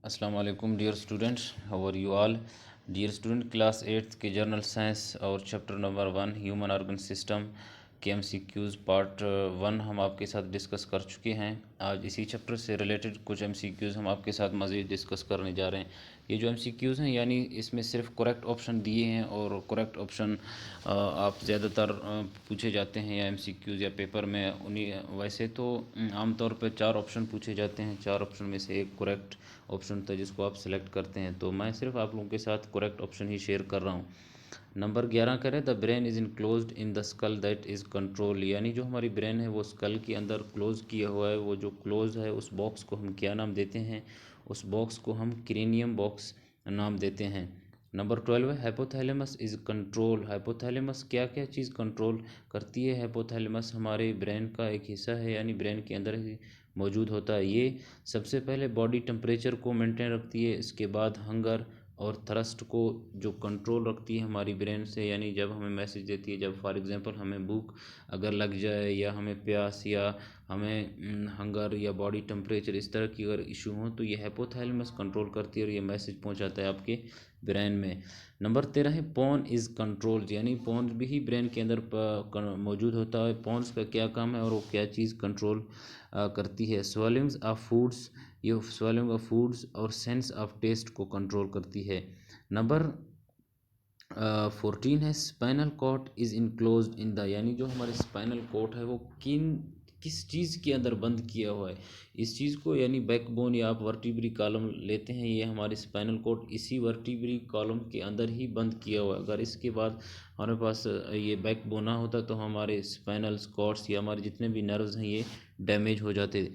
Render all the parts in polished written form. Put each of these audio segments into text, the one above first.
अस्सलाम वालेकुम dear students, how are you all. Dear student, class 8th के general science और chapter number 1 human organ system के MCQs part 1 हम आपके साथ डिस्कस कर चुके हैं। आज इसी चैप्टर से रिलेटेड कुछ एमसीक्यूज़ हम आपके साथ मज़ीद डिस्कस करने जा रहे हैं। ये जो एमसीक्यूज़ हैं यानी इसमें सिर्फ करेक्ट ऑप्शन दिए हैं और करेक्ट ऑप्शन आप ज़्यादातर पूछे जाते हैं या एमसीक्यूज़ या पेपर में उन्हीं। वैसे तो आमतौर पर 4 ऑप्शन पूछे जाते हैं, 4 ऑप्शन में से एक करेक्ट ऑप्शन था जिसको आप सिलेक्ट करते हैं। तो मैं सिर्फ आप लोगों के साथ करेक्ट ऑप्शन ही शेयर कर रहा हूँ। नंबर 11 करें, the brain is enclosed in the skull that is control, यानी जो हमारी ब्रेन है वो स्कल के अंदर क्लोज किया हुआ है। वो जो क्लोज है उस बॉक्स को हम क्या नाम देते हैं? उस बॉक्स को हम क्रेनियम बॉक्स नाम देते हैं। नंबर 12 है, हाइपोथैलेमस इज़ कंट्रोल। हाइपोथैलेमस क्या क्या चीज़ कंट्रोल करती है? हाइपोथैलेमस हमारे ब्रेन का एक हिस्सा है, यानी ब्रेन के अंदर ही मौजूद होता है। ये सबसे पहले बॉडी टेम्परेचर को मेंटेन रखती है, इसके बाद हंगर और थरस्ट को जो कंट्रोल रखती है हमारी ब्रेन से, यानी जब हमें मैसेज देती है, जब फॉर एग्जांपल हमें भूख अगर लग जाए या हमें प्यास या हमें हंगर या बॉडी टेम्परेचर इस तरह की अगर इशू हो तो ये हाइपोथैलेमस कंट्रोल करती है और ये मैसेज पहुंचाता है आपके ब्रेन में। नंबर 13 है, पॉन इज़ कंट्रोल्ड, यानी पॉन्स भी ही ब्रेन के अंदर मौजूद होता है। पॉन्स का क्या काम है और वो क्या चीज़ कंट्रोल करती है? स्वेलिंग्स ऑफ फूड्स, ये स्वेलिंग ऑफ फूड्स और सेंस ऑफ टेस्ट को कंट्रोल करती है। नंबर 14 है, spinal cord is enclosed in the, यानी जो हमारे स्पाइनल कॉर्ड है वो किस चीज़ के अंदर बंद किया हुआ है? इस चीज़ को, यानी बैकबोन या आप वर्टिब्री कॉलम लेते हैं, ये हमारे स्पाइनल कॉर्ड इसी वर्टिब्री कॉलम के अंदर ही बंद किया हुआ है। अगर इसके बाद हमारे पास ये बैकबोन ना होता तो हमारे स्पाइनल कॉर्ड्स या हमारे जितने भी नर्व्स हैं ये डैमेज हो जाते।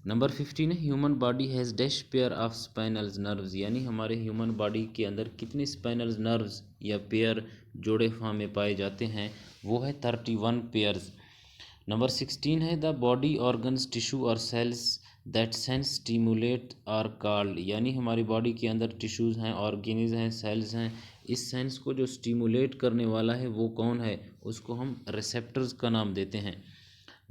नंबर 15 है, human body has dash pair of spinals nerves, यानी हमारे ह्यूमन बॉडी के अंदर कितने स्पाइनल नर्व्स या पेयर जोड़े फॉर्म में पाए जाते हैं? वो है 31 पेयर्स। नंबर 16 है, द बॉडी ऑर्गन्स टिश्यू और cells that sense stimulate are called, यानी हमारी बॉडी के अंदर टिश्यूज़ हैं, ऑर्गेनिज हैं, सेल्स हैं, इस सेंस को जो स्टिमुलेट करने वाला है वो कौन है? उसको हम रिसेप्टर्स का नाम देते हैं।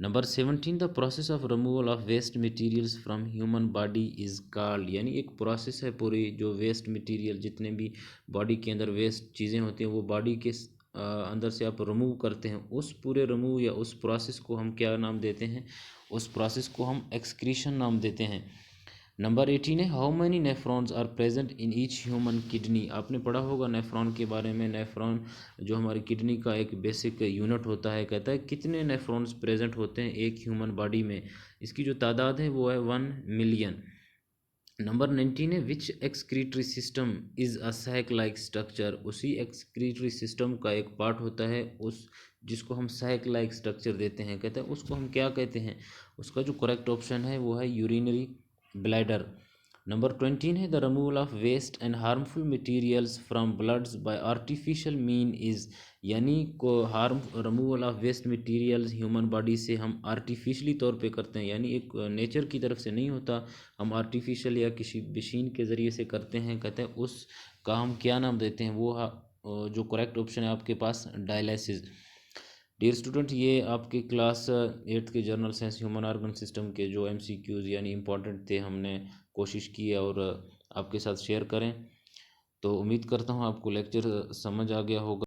Number 17, the process of removal of waste materials from human body is called, यानी एक प्रोसेस है पूरी, जो वेस्ट मटेरियल जितने भी बॉडी के अंदर वेस्ट चीज़ें होती हैं वो बॉडी के अंदर से आप रिमूव करते हैं, उस पूरे रिमूव या उस प्रोसेस को हम क्या नाम देते हैं? उस प्रोसेस को हम एक्सक्रीशन नाम देते हैं। नंबर 18 है, how many nephrons are present in each human kidney. आपने पढ़ा होगा नेफ्रॉन के बारे में। नेफ्रॉन जो हमारी किडनी का एक बेसिक यूनिट होता है, कहता है कितने नेफ्रॉन्स प्रेजेंट होते हैं एक ह्यूमन बॉडी में। इसकी जो तादाद है वो है 1 मिलियन। नंबर 19 है, which excretory system is a sac like structure. उसी एक्सक्रीटरी सिस्टम का एक पार्ट होता है उस जिसको हम सैक लाइक स्ट्रक्चर देते हैं, कहते हैं उसको हम क्या कहते हैं? उसका जो करेक्ट ऑप्शन है वो है यूरिनरी ब्लैडर। नंबर 20 है, the removal of waste and harmful materials from bloods by artificial mean is, यानी को harm removal of waste materials human body से हम आर्टिफिशियली तौर पे करते हैं, यानी एक नेचर की तरफ से नहीं होता, हम आर्टिफिशियल या किसी मशीन के ज़रिए से करते हैं। कहते हैं उस का हम क्या नाम देते हैं? वो जो करेक्ट ऑप्शन है आपके पास डायलिसिस। डियर स्टूडेंट, ये आपके क्लास 8th के general science human organ system के जो एमसीक्यूज़ यानी इंपॉर्टेंट थे हमने कोशिश की है और आपके साथ शेयर करें। तो उम्मीद करता हूँ आपको लेक्चर समझ आ गया होगा।